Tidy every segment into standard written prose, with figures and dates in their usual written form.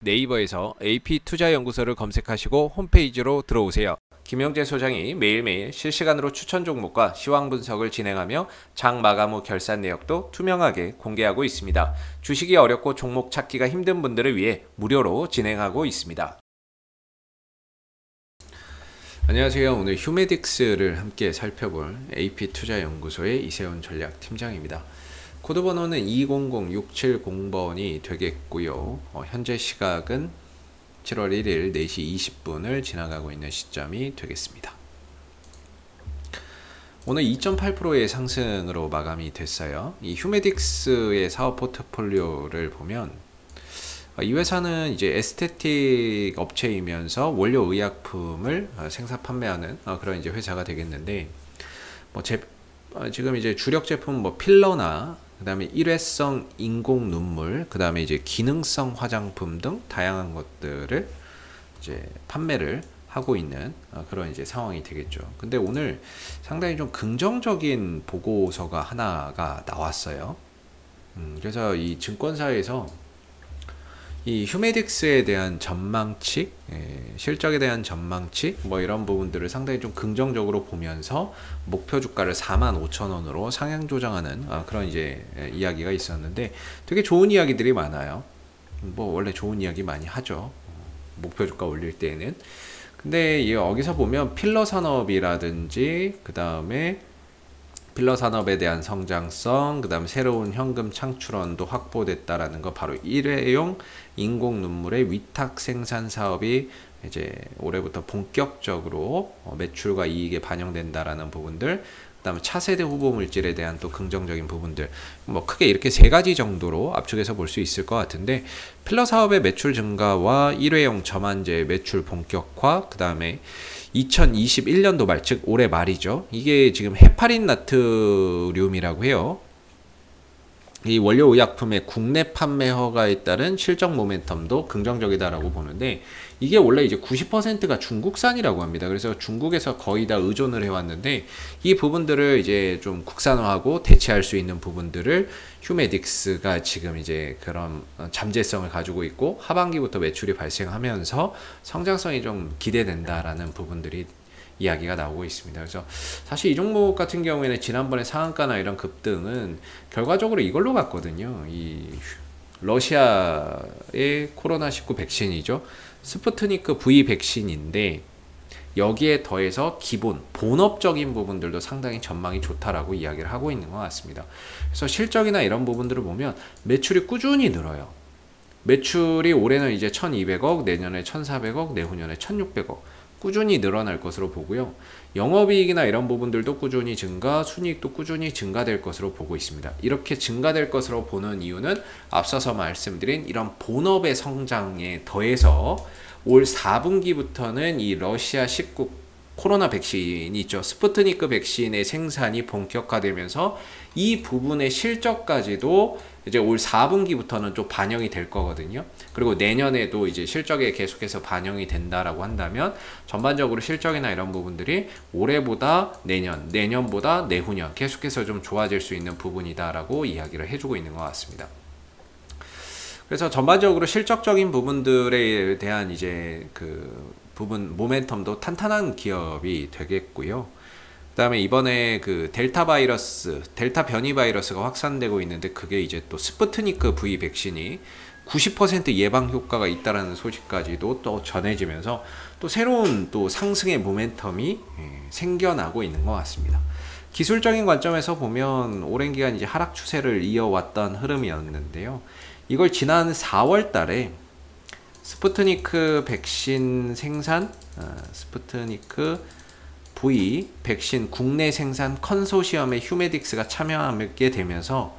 네이버에서 AP투자연구소를 검색하시고 홈페이지로 들어오세요. 김영재 소장이 매일매일 실시간으로 추천 종목과 시황 분석을 진행하며 장 마감 후 결산 내역도 투명하게 공개하고 있습니다. 주식이 어렵고 종목 찾기가 힘든 분들을 위해 무료로 진행하고 있습니다. 안녕하세요. 오늘 휴메딕스를 함께 살펴볼 AP투자연구소의 이세훈 전략팀장입니다. 코드 번호는 200670번이 되겠고요. 현재 시각은 7월 1일 4시 20분을 지나가고 있는 시점이 되겠습니다. 오늘 2.8%의 상승으로 마감이 됐어요. 이 휴메딕스의 사업 포트폴리오를 보면 이 회사는 이제 에스테틱 업체이면서 원료 의약품을 생산 판매하는 그런 이제 회사가 되겠는데, 지금 이제 주력 제품 필러나 그 다음에 일회성 인공 눈물, 그 다음에 이제 기능성 화장품 등 다양한 것들을 이제 판매를 하고 있는 그런 이제 상황이 되겠죠. 근데 오늘 상당히 좀 긍정적인 보고서가 하나가 나왔어요. 그래서 이 증권사에서 이 휴메딕스에 대한 전망치, 실적에 대한 전망치, 이런 부분들을 상당히 좀 긍정적으로 보면서 목표 주가를 45,000원으로 상향 조정하는 그런 이제 이야기가 있었는데, 되게 좋은 이야기들이 많아요. 원래 좋은 이야기 많이 하죠. 목표 주가 올릴 때는. 근데 여기서 보면 필러 산업이라든지, 그 다음에 필러 산업에 대한 성장성, 그 다음에 새로운 현금 창출원도 확보됐다라는 거, 바로 일회용 인공 눈물의 위탁 생산 사업이 이제 올해부터 본격적으로 매출과 이익에 반영된다라는 부분들, 그 다음에 차세대 후보 물질에 대한 또 긍정적인 부분들, 크게 이렇게 세 가지 정도로 압축해서 볼 수 있을 것 같은데, 필러 사업의 매출 증가와 일회용 저만제 매출 본격화, 그 다음에 2021년도 말, 즉 올해 말이죠. 이게 지금 헤파린 나트륨이라고 해요. 이 원료 의약품의 국내 판매 허가에 따른 실적 모멘텀도 긍정적이다라고 보는데, 이게 원래 이제 90%가 중국산이라고 합니다. 그래서 중국에서 거의 다 의존을 해왔는데, 이 부분들을 이제 좀 국산화하고 대체할 수 있는 부분들을 휴메딕스가 지금 이제 그런 잠재성을 가지고 있고, 하반기부터 매출이 발생하면서 성장성이 좀 기대된다라는 부분들이 이야기가 나오고 있습니다. 그래서 사실 이 종목 같은 경우에는 지난번에 상한가나 이런 급등은 결과적으로 이걸로 갔거든요. 이 러시아의 코로나19 백신이죠. 스푸트니크 V 백신인데, 여기에 더해서 기본 본업적인 부분들도 상당히 전망이 좋다라고 이야기를 하고 있는 것 같습니다. 그래서 실적이나 이런 부분들을 보면 매출이 꾸준히 늘어요. 매출이 올해는 이제 1200억, 내년에 1400억, 내후년에 1600억 꾸준히 늘어날 것으로 보고요. 영업이익이나 이런 부분들도 꾸준히 증가, 순이익도 꾸준히 증가될 것으로 보고 있습니다. 이렇게 증가될 것으로 보는 이유는 앞서서 말씀드린 이런 본업의 성장에 더해서 올 4분기부터는 이 러시아 19 코로나 백신이 있죠. 스푸트니크 백신의 생산이 본격화되면서 이 부분의 실적까지도 이제 올 4분기부터는 좀 반영이 될 거거든요. 그리고 내년에도 이제 실적에 계속해서 반영이 된다라고 한다면, 전반적으로 실적이나 이런 부분들이 올해보다 내년, 내년보다 내후년 계속해서 좀 좋아질 수 있는 부분이다라고 이야기를 해주고 있는 것 같습니다. 그래서 전반적으로 실적적인 부분들에 대한 이제 그 부분 모멘텀도 탄탄한 기업이 되겠고요. 그 다음에 이번에 그 델타 변이 바이러스가 확산되고 있는데, 그게 이제 또 스푸트니크 V 백신이 90% 예방 효과가 있다라는 소식까지도 또 전해지면서 또 새로운 또 상승의 모멘텀이 생겨나고 있는 것 같습니다. 기술적인 관점에서 보면 오랜 기간 이제 하락 추세를 이어왔던 흐름이었는데요. 이걸 지난 4월 달에 스푸트니크 백신 생산, 스푸트니크 V 백신 국내 생산 컨소시엄에 휴메딕스가 참여하게 되면서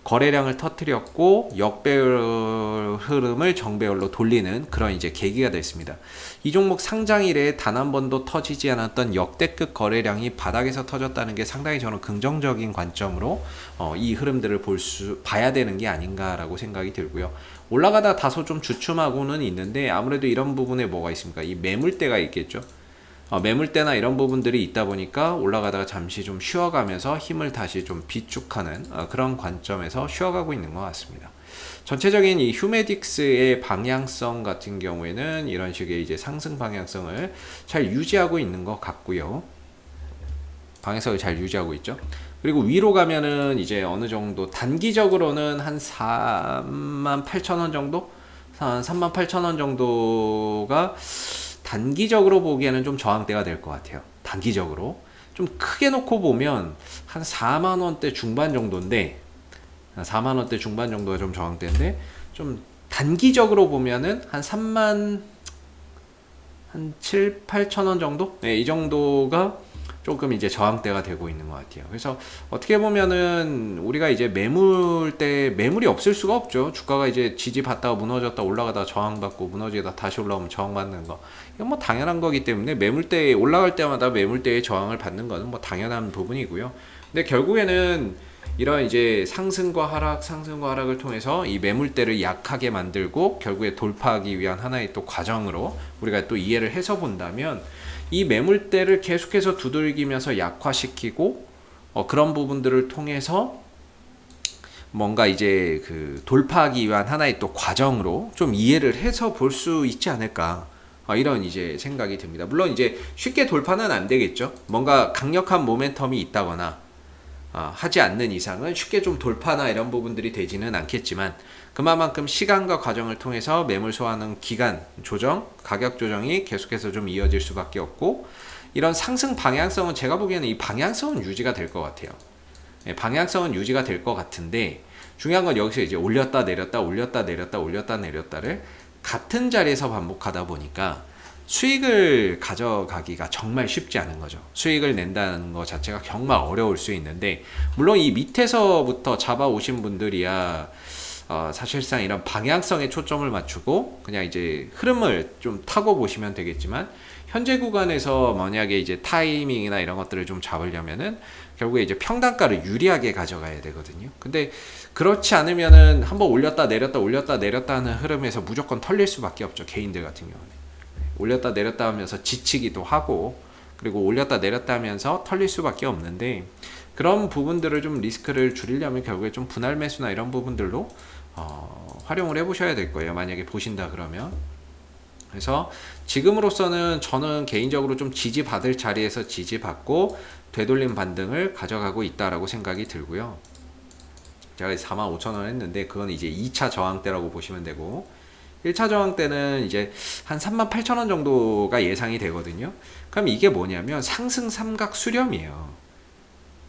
거래량을 터뜨렸고, 역배열 흐름을 정배열로 돌리는 그런 이제 계기가 됐습니다. 이 종목 상장 이래에 단 한 번도 터지지 않았던 역대급 거래량이 바닥에서 터졌다는 게 상당히 저는 긍정적인 관점으로 이 흐름들을 봐야 되는 게 아닌가라고 생각이 들고요. 올라가다 다소 좀 주춤하고는 있는데, 아무래도 이런 부분에 뭐가 있습니까? 이 매물대가 있겠죠. 매물대나 이런 부분들이 있다 보니까 올라가다가 잠시 좀 쉬어가면서 힘을 다시 좀 비축하는 그런 관점에서 쉬어가고 있는 것 같습니다. 전체적인 이 휴메딕스의 방향성 같은 경우에는 이런 식의 이제 상승 방향성을 잘 유지하고 있는 것 같고요. 방향성을 잘 유지하고 있죠. 그리고 위로 가면은 이제 어느 정도 단기적으로는 한 48,000원 정도? 한 38,000원 정도가 단기적으로 보기에는 좀 저항대가 될 것 같아요. 단기적으로. 좀 크게 놓고 보면 한 4만원대 중반 정도인데, 4만원대 중반 정도가 좀 저항대인데, 좀 단기적으로 보면은 한 3만, 한 7, 8천원 정도? 네, 이 정도가 조금 이제 저항대가 되고 있는 것 같아요. 그래서 어떻게 보면은 우리가 이제 매물이 없을 수가 없죠. 주가가 이제 지지받다가 무너졌다 올라가다 저항받고 무너지다 다시 올라오면 저항받는 거. 이건 뭐 당연한 거기 때문에 매물대에 올라갈 때마다 매물대의 저항을 받는 거는 뭐 당연한 부분이고요. 근데 결국에는 이런 이제 상승과 하락을 통해서 이 매물대를 약하게 만들고 결국에 돌파하기 위한 하나의 또 과정으로 우리가 또 이해를 해서 본다면 이 매물대를 계속해서 두들기면서 약화시키고 그런 부분들을 통해서 뭔가 이제 그 돌파하기 위한 하나의 또 과정으로 좀 이해를 해서 볼 수 있지 않을까 이런 이제 생각이 듭니다. 물론 이제 쉽게 돌파는 안 되겠죠. 뭔가 강력한 모멘텀이 있다거나 하지 않는 이상은 쉽게 좀 돌파나 이런 부분들이 되지는 않겠지만 그만큼 시간과 과정을 통해서 매물 소화하는 기간 조정, 가격 조정이 계속해서 좀 이어질 수밖에 없고 이런 상승 방향성은 제가 보기에는 이 방향성은 유지가 될 것 같아요. 방향성은 유지가 될 것 같은데 중요한 건 여기서 이제 올렸다 내렸다 올렸다 내렸다 올렸다 내렸다를 같은 자리에서 반복하다 보니까 수익을 가져가기가 정말 쉽지 않은 거죠. 수익을 낸다는 것 자체가 정말 어려울 수 있는데 물론 이 밑에서부터 잡아오신 분들이야 사실상 이런 방향성에 초점을 맞추고 그냥 이제 흐름을 좀 타고 보시면 되겠지만 현재 구간에서 만약에 이제 타이밍이나 이런 것들을 좀 잡으려면은 결국에 이제 평단가를 유리하게 가져가야 되거든요. 근데 그렇지 않으면은 한번 올렸다 내렸다 올렸다 내렸다 하는 흐름에서 무조건 털릴 수밖에 없죠. 개인들 같은 경우는. 올렸다 내렸다 하면서 지치기도 하고 그리고 올렸다 내렸다 하면서 털릴 수밖에 없는데 그런 부분들을 좀 리스크를 줄이려면 결국에 좀 분할 매수나 이런 부분들로 활용을 해 보셔야 될 거예요. 만약에 보신다 그러면. 그래서 지금으로서는 저는 개인적으로 좀 지지받을 자리에서 지지받고 되돌림 반등을 가져가고 있다라고 생각이 들고요. 제가 45,000원 했는데 그건 이제 2차 저항대라고 보시면 되고 1차 저항 때는 이제 한 38,000원 정도가 예상이 되거든요. 그럼 이게 뭐냐면 상승 삼각 수렴이에요.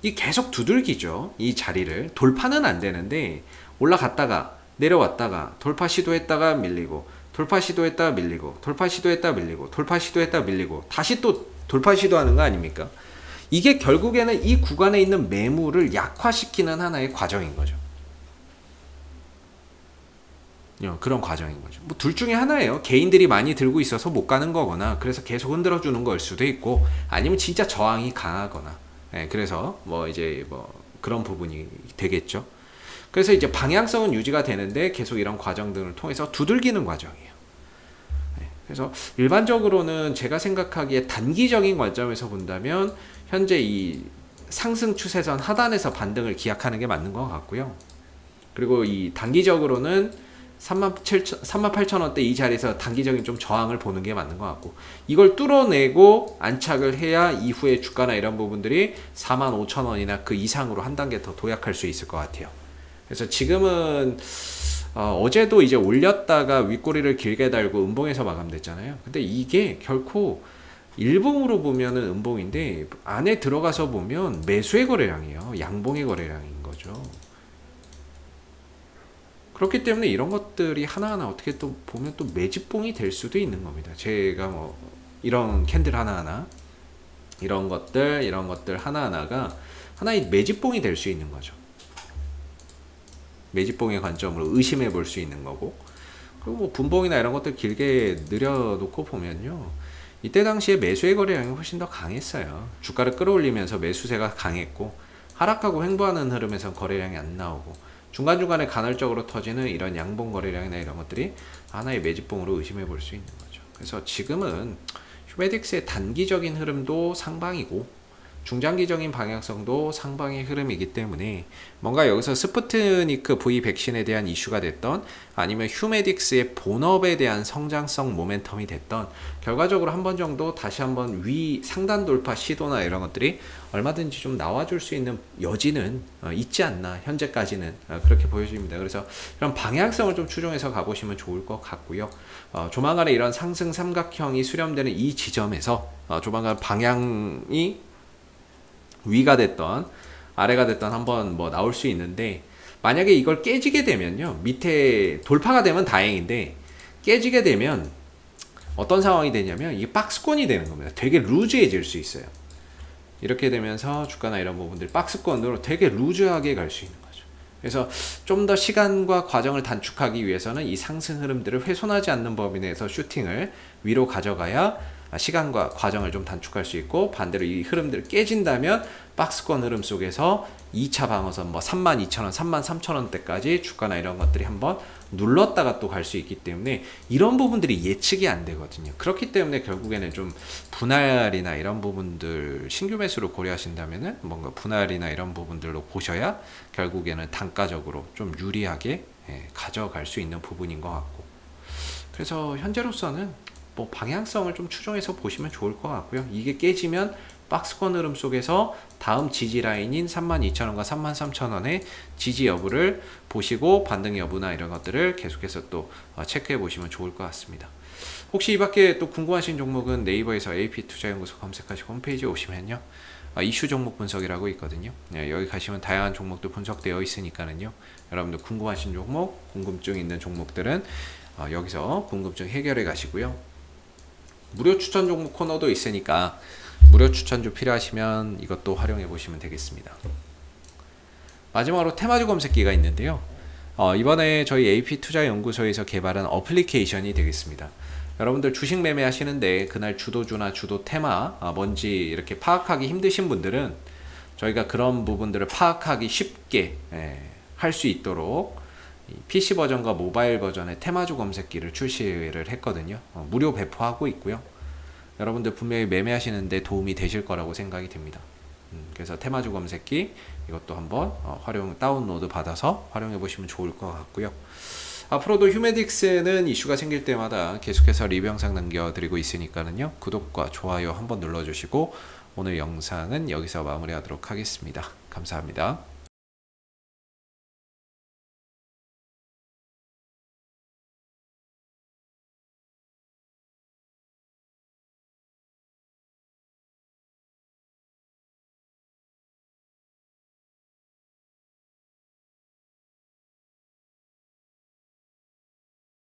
이 계속 두들기죠. 이 자리를 돌파는 안 되는데 올라갔다가 내려왔다가 돌파 시도했다가 밀리고 돌파 시도했다가 밀리고 돌파 시도했다가 밀리고 돌파 시도했다가 밀리고 다시 또 돌파 시도하는 거 아닙니까? 이게 결국에는 이 구간에 있는 매물을 약화시키는 하나의 과정인 거죠. 그런 과정인 거죠. 뭐 둘 중에 하나예요. 개인들이 많이 들고 있어서 못 가는 거거나 그래서 계속 흔들어 주는 걸 수도 있고 아니면 진짜 저항이 강하거나 그래서 뭐 이제 뭐 그런 부분이 되겠죠. 그래서 이제 방향성은 유지가 되는데 계속 이런 과정 등을 통해서 두들기는 과정이에요. 그래서 일반적으로는 제가 생각하기에 단기적인 관점에서 본다면 현재 이 상승 추세선 하단에서 반등을 기약하는 게 맞는 것 같고요. 그리고 이 단기적으로는 38,000원대 이 자리에서 단기적인 좀 저항을 보는 게 맞는 것 같고 이걸 뚫어내고 안착을 해야 이후에 주가나 이런 부분들이 45,000원이나 그 이상으로 한 단계 더 도약할 수 있을 것 같아요. 그래서 지금은 어제도 이제 올렸다가 윗꼬리를 길게 달고 음봉에서 마감됐잖아요. 근데 이게 결코 일봉으로 보면은 음봉인데 안에 들어가서 보면 매수의 거래량이에요. 양봉의 거래량인 거죠. 그렇기 때문에 이런 것들이 하나하나 어떻게 또 보면 또 매집봉이 될 수도 있는 겁니다. 제가 뭐 이런 캔들 하나하나 이런 것들 하나하나가 하나의 매집봉이 될 수 있는 거죠. 매집봉의 관점으로 의심해 볼 수 있는 거고 그리고 뭐 분봉이나 이런 것들 길게 늘여놓고 보면요. 이때 당시에 매수의 거래량이 훨씬 더 강했어요. 주가를 끌어올리면서 매수세가 강했고 하락하고 횡보하는 흐름에서 거래량이 안 나오고 중간중간에 간헐적으로 터지는 이런 양봉 거래량이나 이런 것들이 하나의 매집봉으로 의심해 볼 수 있는 거죠. 그래서 지금은 휴메딕스의 단기적인 흐름도 상방이고 중장기적인 방향성도 상방의 흐름이기 때문에 뭔가 여기서 스푸트니크 V 백신에 대한 이슈가 됐던 아니면 휴메딕스의 본업에 대한 성장성 모멘텀이 됐던 결과적으로 한 번 정도 다시 한번 위 상단 돌파 시도나 이런 것들이 얼마든지 좀 나와줄 수 있는 여지는 있지 않나 현재까지는 그렇게 보여집니다. 그래서 이런 방향성을 좀 추종해서 가보시면 좋을 것 같고요. 조만간에 이런 상승 삼각형이 수렴되는 이 지점에서 조만간 방향이 위가 됐던 아래가 됐던 한번 뭐 나올 수 있는데, 만약에 이걸 깨지게 되면요, 밑에 돌파가 되면 다행인데 깨지게 되면 어떤 상황이 되냐면 이게 박스권이 되는 겁니다. 되게 루즈해질 수 있어요. 이렇게 되면서 주가나 이런 부분들 박스권으로 되게 루즈하게 갈 수 있는 거죠. 그래서 좀 더 시간과 과정을 단축하기 위해서는 이 상승 흐름들을 훼손하지 않는 범위 내에서 슈팅을 위로 가져가야 시간과 과정을 좀 단축할 수 있고, 반대로 이 흐름들을 깨진다면 박스권 흐름 속에서 2차 방어선 뭐 32,000원, 33,000원대까지 주가나 이런 것들이 한번 눌렀다가 또 갈 수 있기 때문에 이런 부분들이 예측이 안 되거든요. 그렇기 때문에 결국에는 좀 분할이나 이런 부분들 신규 매수로 고려하신다면은 뭔가 분할이나 이런 부분들로 보셔야 결국에는 단가적으로 좀 유리하게 가져갈 수 있는 부분인 것 같고, 그래서 현재로서는 뭐 방향성을 좀 추정해서 보시면 좋을 것 같고요. 이게 깨지면 박스권 흐름 속에서 다음 지지 라인인 32,000원과 33,000원의 지지 여부를 보시고 반등 여부나 이런 것들을 계속해서 또 체크해 보시면 좋을 것 같습니다. 혹시 이 밖에 또 궁금하신 종목은 네이버에서 AP투자연구소 검색하시고 홈페이지에 오시면요, 이슈 종목 분석이라고 있거든요. 여기 가시면 다양한 종목도 분석되어 있으니까는요, 여러분들 궁금하신 종목, 궁금증 있는 종목들은 여기서 궁금증 해결해 가시고요. 무료 추천 종목 코너도 있으니까 무료 추천주 필요하시면 이것도 활용해 보시면 되겠습니다. 마지막으로 테마주 검색기가 있는데요, 이번에 저희 AP투자연구소에서 개발한 어플리케이션이 되겠습니다. 여러분들 주식 매매하시는데 그날 주도주나 주도 테마 뭔지 이렇게 파악하기 힘드신 분들은 저희가 그런 부분들을 파악하기 쉽게 할 수 있도록 PC 버전과 모바일 버전의 테마주 검색기를 출시를 했거든요. 무료 배포하고 있고요. 여러분들 분명히 매매하시는데 도움이 되실 거라고 생각이 됩니다. 그래서 테마주 검색기 이것도 한번 다운로드 받아서 활용해 보시면 좋을 것 같고요. 앞으로도 휴메딕스는 이슈가 생길 때마다 계속해서 리뷰 영상 남겨드리고 있으니까는요, 구독과 좋아요 한번 눌러주시고 오늘 영상은 여기서 마무리하도록 하겠습니다. 감사합니다.